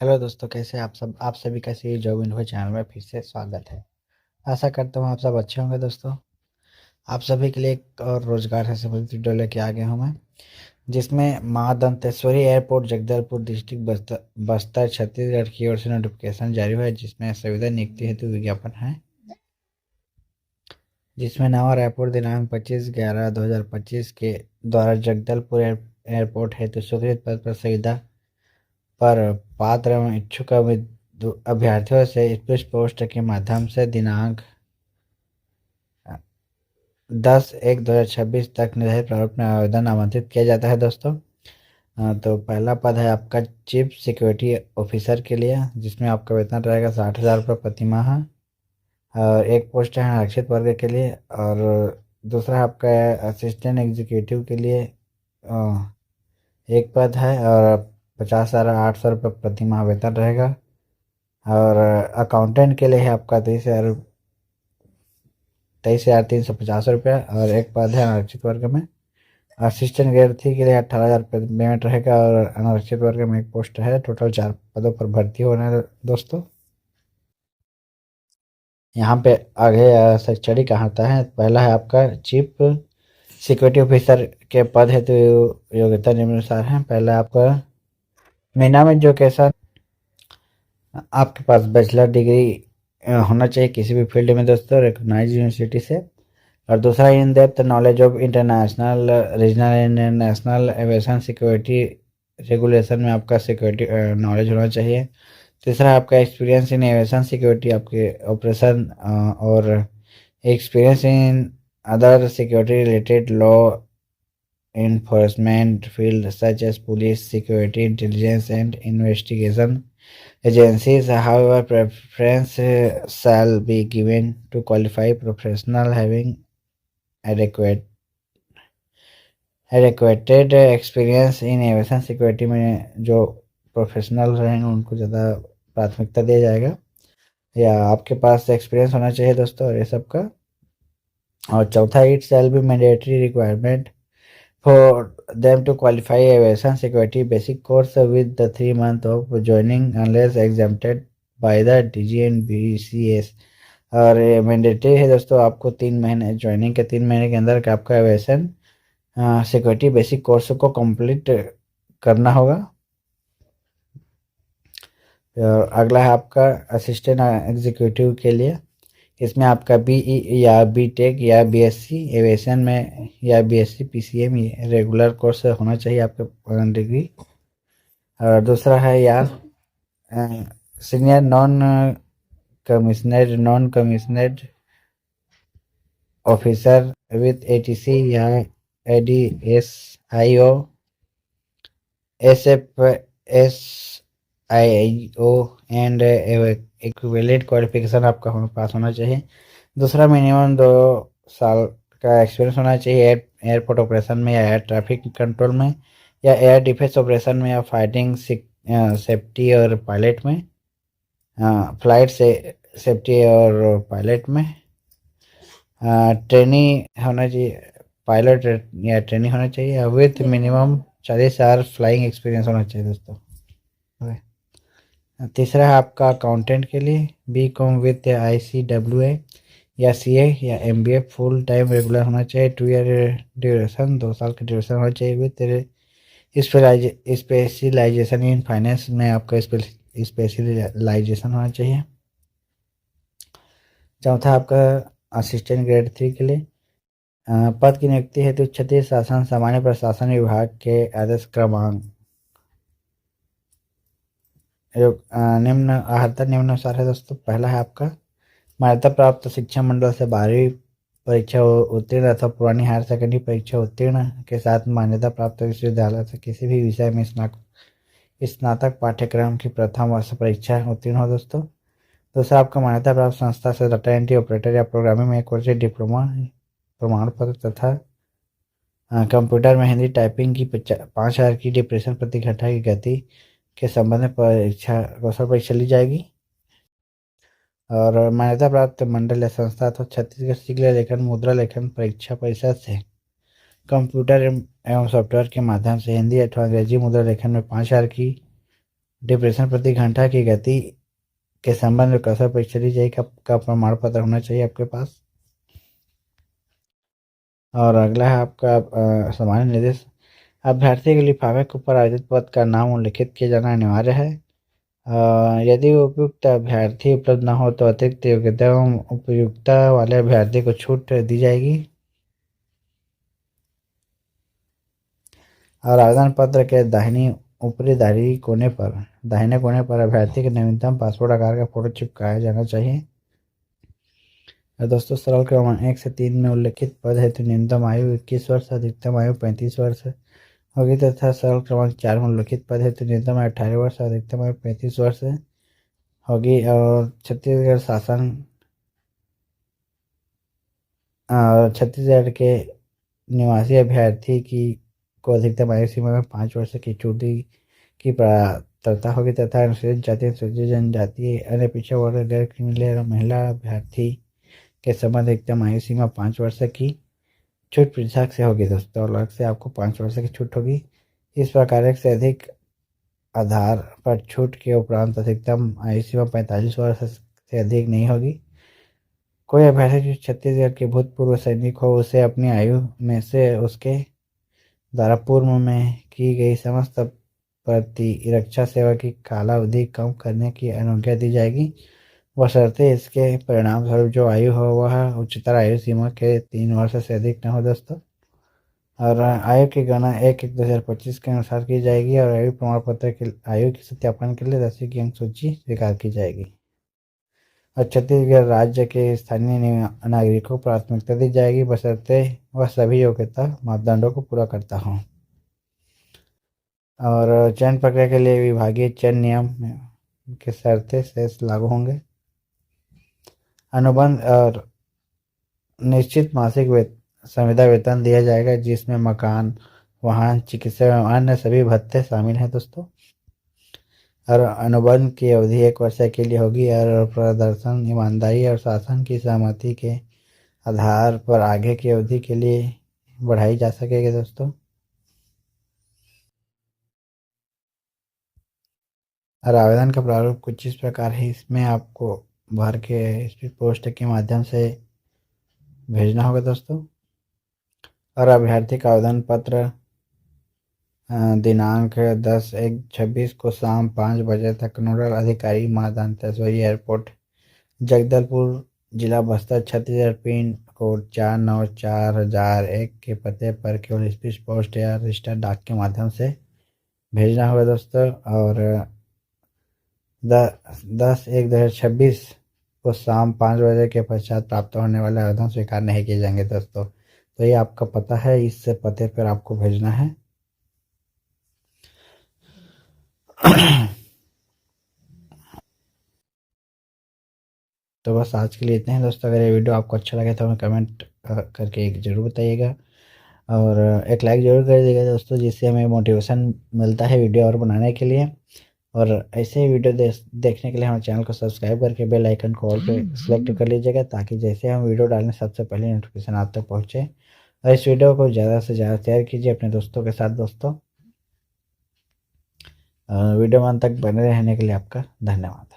Hello दोस्तों, कैसे हैं आप सभी कैसे जॉब इन्फो चैनल में फिर से स्वागत है। आशा करता हूँ आप सब अच्छे होंगे दोस्तों। आप सभी के लिए एक और रोजगार से संबंधित वीडियो लेके आ गया हूँ मैं, जिसमें माँ दंतेश्वरी एयरपोर्ट जगदलपुर डिस्ट्रिक्ट बस्तर बस्तर छत्तीसगढ़ की ओर से नोटिफिकेशन जारी हुआ है, जिसमें संविदा नियुक्ति हेतु विज्ञापन है, जिसमें नवा रायपुर दिनांक 25/11/2025 के द्वारा जगदलपुर एयरपोर्ट हेतु स्वीकृत पद पर संविदा पर पात्र एवं इच्छुक अभ्यर्थियों से स्पीड पोस्ट के माध्यम से दिनांक 10/1/2026 तक निर्धारित प्रारूप में आवेदन आमंत्रित किया जाता है दोस्तों। तो पहला पद है आपका चीफ सिक्योरिटी ऑफिसर के लिए, जिसमें आपका वेतन रहेगा 60,000 रुपये प्रति माह। और एक पोस्ट है आरक्षित वर्ग के लिए, और दूसरा आपका असिस्टेंट एग्जीक्यूटिव के लिए एक पद है, और 50,800 रुपये प्रति माह वेतन रहेगा। और अकाउंटेंट के लिए है आपका 23,350 रुपया, और एक पद है अनारक्षित वर्ग में। असिस्टेंट ग्रेड 3 के लिए 18,000 रुपये पेमेंट रहेगा, और अनारक्षित वर्ग में एक पोस्ट है। टोटल 4 पदों पर भर्ती होना है दोस्तों। यहाँ पे आगे शैक्षणिक कहाँ है। पहला है आपका चीफ सिक्योरिटी ऑफिसर के पद है, तो योग्यता निम्नानुसार है। पहला आपका मीना में एजुकेशन, आपके पास बैचलर डिग्री होना चाहिए किसी भी फील्ड में दोस्तों, रिकॉग्नाइज यूनिवर्सिटी से। और दूसरा in depth knowledge of international regional and national aviation security regulation में आपका सिक्योरिटी नॉलेज होना चाहिए। तीसरा आपका एक्सपीरियंस इन एविएशन सिक्योरिटी आपके ऑपरेशन, और experience in other security related law enforcement field such as police, security, intelligence, and investigation agencies. However, preference shall be given to qualified professional having adequate adequated experience in aviation security में जो professional रहेंगे उनको ज़्यादा प्राथमिकता दिया जाएगा, या आपके पास एक्सपीरियंस होना चाहिए दोस्तों ये सब का। और चौथा, it shall be mandatory requirement for them to qualify aviation security basic course with the 3 month of joining unless exempted by the DG and BCS। और मैंडेटरी है दोस्तों, आपको 3 महीने ज्वाइनिंग के 3 महीने के अंदर का आपका एविएशन सिक्योरिटी बेसिक कोर्स को कंप्लीट करना होगा। और अगला है आपका असिस्टेंट एग्जीक्यूटिव के लिए, इसमें आपका बीई या बीटेक या बीएससी एविएशन में, या बीएससी पीसीएम रेगुलर कोर्स होना चाहिए आपके डिग्री। और दूसरा है या senior non commissioned officer with ATC या ADSIO SFSIO and equivalent qualification आपका पास होना चाहिए। दूसरा मिनिमम 2 साल का एक्सपीरियंस होना चाहिए एयरपोर्ट ऑपरेशन में, या एयर ट्रैफिक कंट्रोल में, या एयर डिफेंस ऑपरेशन में, या फाइटिंग सेफ्टी और पायलट में, फ्लाइट से सेफ्टी और पायलट में। ट्रेनिंग होना चाहिए, पायलट या ट्रेनिंग होना चाहिए with minimum 40 hour flying experience होना चाहिए दोस्तों। तीसरा है आपका अकाउंटेंट के लिए बीकॉम विथ ICWA या CA या MBA फुल टाइम रेगुलर होना चाहिए। 2 ईयर ड्यूरेशन, 2 साल का ड्यूरेशन होना चाहिए विथ स्पेशलाइजेशन इन फाइनेंस में, आपका स्पेशलाइजेशन होना चाहिए। चौथा आपका असिस्टेंट ग्रेड 3 के लिए पद की नियुक्ति हेतु छत्तीस शासन सामान्य प्रशासन विभाग के आदेश क्रमांक निम्न आहर्ता निम्नानुसार है दोस्तों। पहला है आपका मान्यता प्राप्त शिक्षा मंडल से 12वीं परीक्षा उत्तीर्ण अथवा पुरानी हायर सेकेंडरी परीक्षा उत्तीर्ण के साथ मान्यता प्राप्त विश्वविद्यालय से किसी भी विषय में स्नातक पाठ्यक्रम की प्रथम वर्ष परीक्षा उत्तीर्ण हो दोस्तों। दूसरा आपका मान्यता प्राप्त संस्था से डाटा एंट्री ऑपरेटर या प्रोग्रामिंग में एक वर्षीय डिप्लोमा प्रमाण पत्र तथा कंप्यूटर में हिंदी टाइपिंग की 5,000 की डिप्रेशन प्रति घंटा की गति के संबंध में कौशल परीक्षा ली जाएगी। और मान्यता प्राप्त मंडल या संस्था तो छत्तीसगढ़ शीघ्र लेखन मुद्रा लेखन परीक्षा परिषद से कंप्यूटर एवं सॉफ्टवेयर के माध्यम से हिंदी अथवा अंग्रेजी मुद्रा लेखन में 5,000 की डिप्रेशन प्रति घंटा की गति के संबंध में कौशल परीक्षा दी जाएगी का प्रमाण पत्र होना चाहिए आपके पास। और अगला है आपका सामान्य निर्देश। अभ्यर्थी के लिफाफे के ऊपर आवेदित पद का नाम उल्लिखित किया जाना अनिवार्य है। यदि उपयुक्त अभ्यर्थी उपलब्ध न हो तो अतिरिक्त योग्यता एवं उपयुक्तता वाले अभ्यर्थी को छूट दी जाएगी। और आवेदन पत्र के दाहिने कोने पर अभ्यर्थी के नवीनतम पासपोर्ट आकार का फोटो चिपकाया जाना चाहिए। और दोस्तों सरल क्रमांक 1 से 3 में उल्लिखित पद है तो न्यूनतम आयु 21 वर्ष, अधिकतम आयु 35 वर्ष होगी तथा सरल क्रमांक 4 में उल्लिखित पद है तो न्यूनतम आयु 18 वर्ष, अधिकतम आयु 35 वर्ष होगी। और छत्तीसगढ़ के निवासी अभ्यर्थी को अधिकतम आयु सीमा में 5 वर्ष की छूट की पात्रता होगी तथा अनुसूचित जाति, अनुसूचित जनजाति, अन्य पिछड़ा वर्ग, गैर क्रिमिनल और महिला अभ्यर्थी के संबंध अधिकतम आयु सीमा 5 वर्ष की छूट पृथक से होगी दोस्तों। अलग से आपको 5 वर्ष की छूट होगी। इस प्रकार एक से अधिक आधार पर छूट के उपरांत अधिकतम आयु सीमा 45 वर्ष से अधिक नहीं होगी। कोई अभ्यर्थी जो छत्तीसगढ़ के भूतपूर्व सैनिक हो उसे अपनी आयु में से उसके द्वारा पूर्व में की गई समस्त प्रतिरक्षा सेवा की कालावधि कम करने की अनुज्ञा दी जाएगी, बशर्ते इसके परिणाम स्वरूप जो आयु हो वह उच्चतर आयु सीमा के 3 वर्ष से अधिक न हो दोस्तों। और आयु की गणना 1/1/2025 के अनुसार की जाएगी और आयु प्रमाण पत्र के आयु के सत्यापन के लिए 10वीं की अंक सूची स्वीकार की जाएगी। और छत्तीसगढ़ राज्य के स्थानीय नागरिकों को प्राथमिकता दी जाएगी बशर्ते वह सभी योग्यता मापदंडों को पूरा करता हो। और चयन प्रक्रिया के लिए विभागीय चयन नियम के शर्तें शेष लागू होंगे। अनुबंध और निश्चित मासिक संविदा वेतन दिया जाएगा जिसमें मकान, वाहन, चिकित्सा एवं अन्य सभी भत्ते शामिल हैं दोस्तों। और अनुबंध की अवधि 1 वर्ष के लिए होगी और प्रदर्शन, ईमानदारी और शासन की सहमति के आधार पर आगे की अवधि के लिए बढ़ाई जा सकेगी दोस्तों। और आवेदन का प्रारूप कुछ इस प्रकार है। इसमें आपको भर के स्पीड पोस्ट के माध्यम से भेजना होगा दोस्तों। और अभ्यर्थी का आवेदन पत्र दिनांक 10/1/26 को शाम 5 बजे तक नोडल अधिकारी माँ दंतेश्वरी एयरपोर्ट, जगदलपुर, जिला बस्तर, छत्तीसगढ़, पिन कोड 494001 के पते पर केवल स्पीड पोस्ट या रजिस्टर्ड डाक के माध्यम से भेजना होगा दोस्तों। और 10/1/2026 को शाम 5 बजे के पश्चात प्राप्त होने वाले आवेदन स्वीकार नहीं किए जाएंगे दोस्तों। तो ये आपका पता है, इस पते पर आपको भेजना है। तो बस आज के लिए इतने हैं दोस्तों। अगर ये वीडियो आपको अच्छा लगे तो हमें कमेंट करके एक ज़रूर बताइएगा और एक लाइक ज़रूर कर दीजिएगा दोस्तों, जिससे हमें मोटिवेशन मिलता है वीडियो और बनाने के लिए। और ऐसे ही वीडियो देखने के लिए हमारे चैनल को सब्सक्राइब करके बेल आइकन को ऑल पे सेलेक्ट कर लीजिएगा ताकि जैसे हम वीडियो डालें सबसे पहले नोटिफिकेशन आप तक पहुँचे। और इस वीडियो को ज़्यादा से ज़्यादा शेयर कीजिए अपने दोस्तों के साथ दोस्तों। वीडियो में अंत तक बने रहने के लिए आपका धन्यवाद।